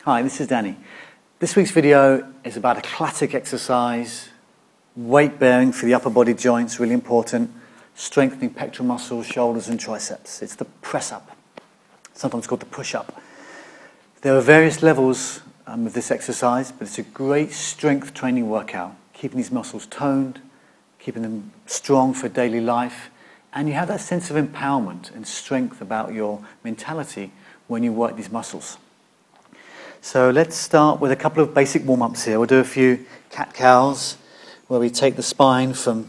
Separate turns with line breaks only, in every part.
Hi, this is Danny. This week's video is about a classic exercise, weight bearing for the upper body joints, really important, strengthening pectoral muscles, shoulders and triceps. It's the press up, sometimes called the push up. There are various levels of this exercise, but it's a great strength training workout, keeping these muscles toned, keeping them strong for daily life, and you have that sense of empowerment and strength about your mentality when you work these muscles. So let's start with a couple of basic warm-ups here. We'll do a few cat-cows where we take the spine from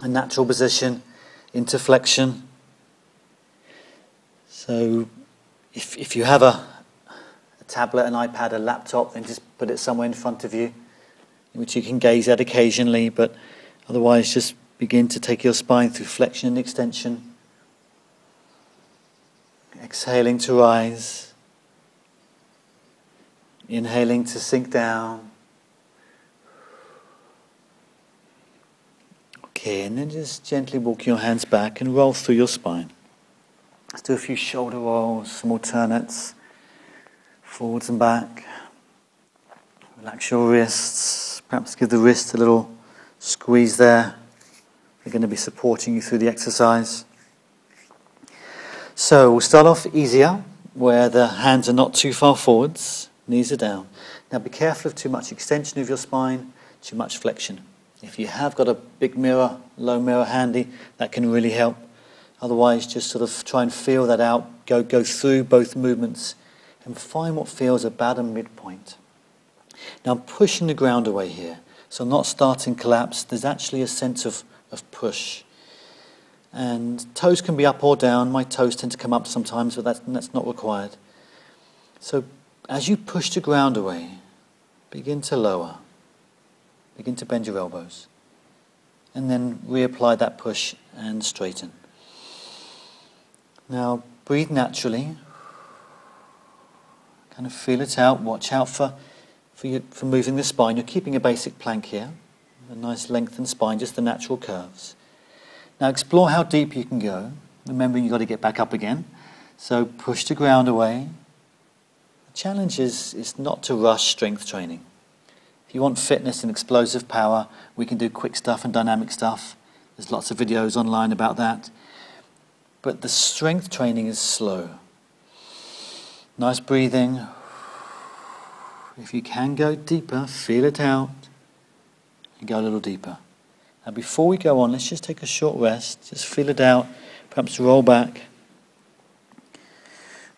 a natural position into flexion. So if you have a tablet, an iPad, a laptop, then just put it somewhere in front of you, which you can gaze at occasionally, but otherwise just begin to take your spine through flexion and extension. Exhaling to rise. Inhaling to sink down. Okay, and then just gently walk your hands back and roll through your spine. Let's do a few shoulder rolls, some alternates, forwards and back. Relax your wrists, perhaps give the wrist a little squeeze there. They're going to be supporting you through the exercise. So we'll start off easier, where the hands are not too far forwards. Knees are down. Now be careful of too much extension of your spine, too much flexion. If you have got a big mirror, low mirror handy, that can really help. Otherwise, just sort of try and feel that out. Go through both movements and find what feels about a midpoint. Now I'm pushing the ground away here. So I'm not starting collapse. There's actually a sense of push. And toes can be up or down. My toes tend to come up sometimes, but that's not required. So as you push the ground away, begin to lower. Begin to bend your elbows. And then reapply that push and straighten. Now breathe naturally. Kind of feel it out. Watch out for moving the spine. You're keeping a basic plank here. A nice lengthened spine, just the natural curves. Now explore how deep you can go. Remembering you've got to get back up again. So push the ground away. Challenge is not to rush strength training. If you want fitness and explosive power, we can do quick stuff and dynamic stuff. There's lots of videos online about that. But the strength training is slow. Nice breathing. If you can go deeper, feel it out. And go a little deeper. Now before we go on, let's just take a short rest. Just feel it out. Perhaps roll back.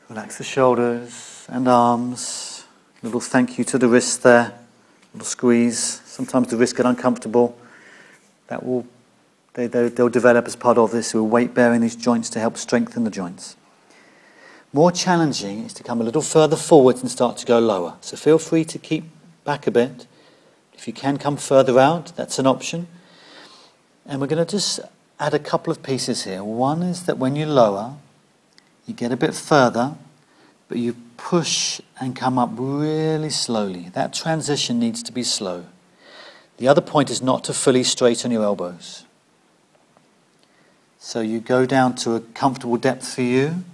Relax the shoulders and arms. A little thank you to the wrists there. A little squeeze. Sometimes the wrists get uncomfortable. They'll develop as part of this. We're weight bearing these joints to help strengthen the joints. More challenging is to come a little further forwards and start to go lower. So feel free to keep back a bit. If you can come further out, that's an option. And we're going to just add a couple of pieces here. One is that when you lower, you get a bit further, but you push and come up really slowly. That transition needs to be slow. The other point is not to fully straighten your elbows. So you go down to a comfortable depth for you,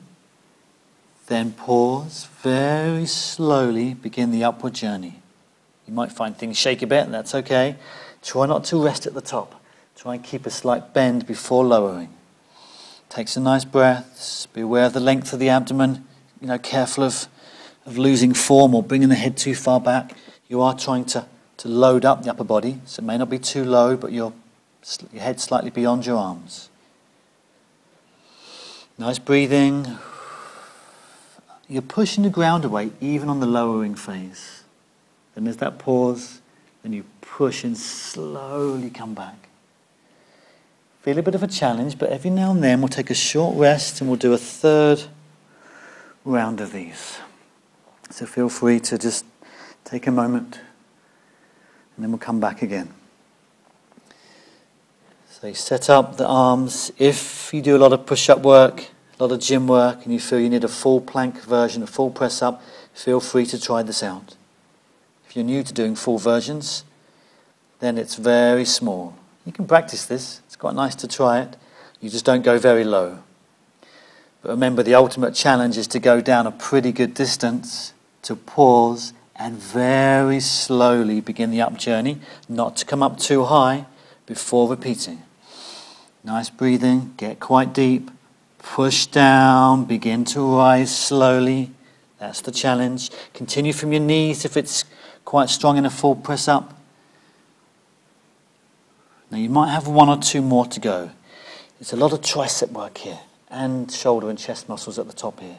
then pause, very slowly begin the upward journey. You might find things shake a bit, and that's okay. Try not to rest at the top. Try and keep a slight bend before lowering. Take some nice breaths. Be aware of the length of the abdomen. Careful of losing form or bringing the head too far back. You are trying to load up the upper body, so it may not be too low, but your head slightly beyond your arms. Nice breathing. You're pushing the ground away even on the lowering phase. Then there's that pause. Then you push and slowly come back. Feel a bit of a challenge, but every now and then we'll take a short rest and we'll do a third round of these. So feel free to just take a moment and then we'll come back again. So you set up the arms. If you do a lot of push-up work, a lot of gym work, and you feel you need a full plank version, a full press-up, feel free to try this out. If you're new to doing full versions, then it's very small. You can practice this. It's quite nice to try it. You just don't go very low. But remember, the ultimate challenge is to go down a pretty good distance to pause and very slowly begin the up journey, not to come up too high before repeating. Nice breathing, get quite deep, push down, begin to rise slowly. That's the challenge. Continue from your knees if it's quite strong in a full press up. Now you might have one or two more to go. There's a lot of tricep work here and shoulder and chest muscles at the top here.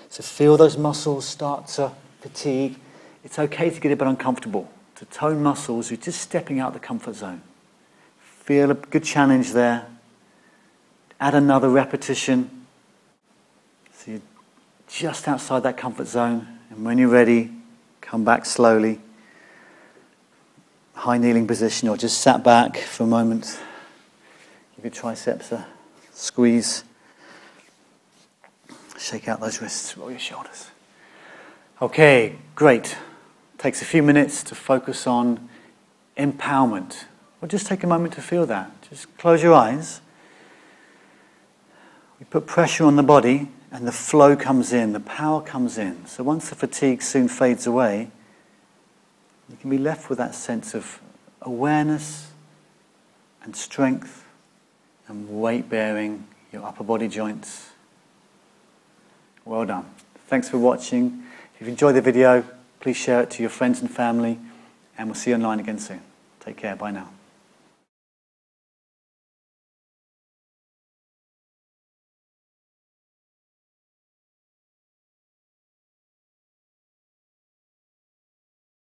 So feel those muscles start to fatigue. It's okay to get a bit uncomfortable. To tone muscles, you're just stepping out the comfort zone. Feel a good challenge there. Add another repetition. So you're just outside that comfort zone. And when you're ready, come back slowly. High kneeling position, or just sat back for a moment. Give your triceps a squeeze. Shake out those wrists, roll your shoulders. Okay, great. Takes a few minutes to focus on empowerment. Well, just take a moment to feel that. Just close your eyes. We put pressure on the body and the flow comes in, the power comes in. So once the fatigue soon fades away, you can be left with that sense of awareness and strength and weight bearing your upper body joints. Well done. Thanks for watching. If you've enjoyed the video, please share it to your friends and family, and we'll see you online again soon. Take care. Bye now.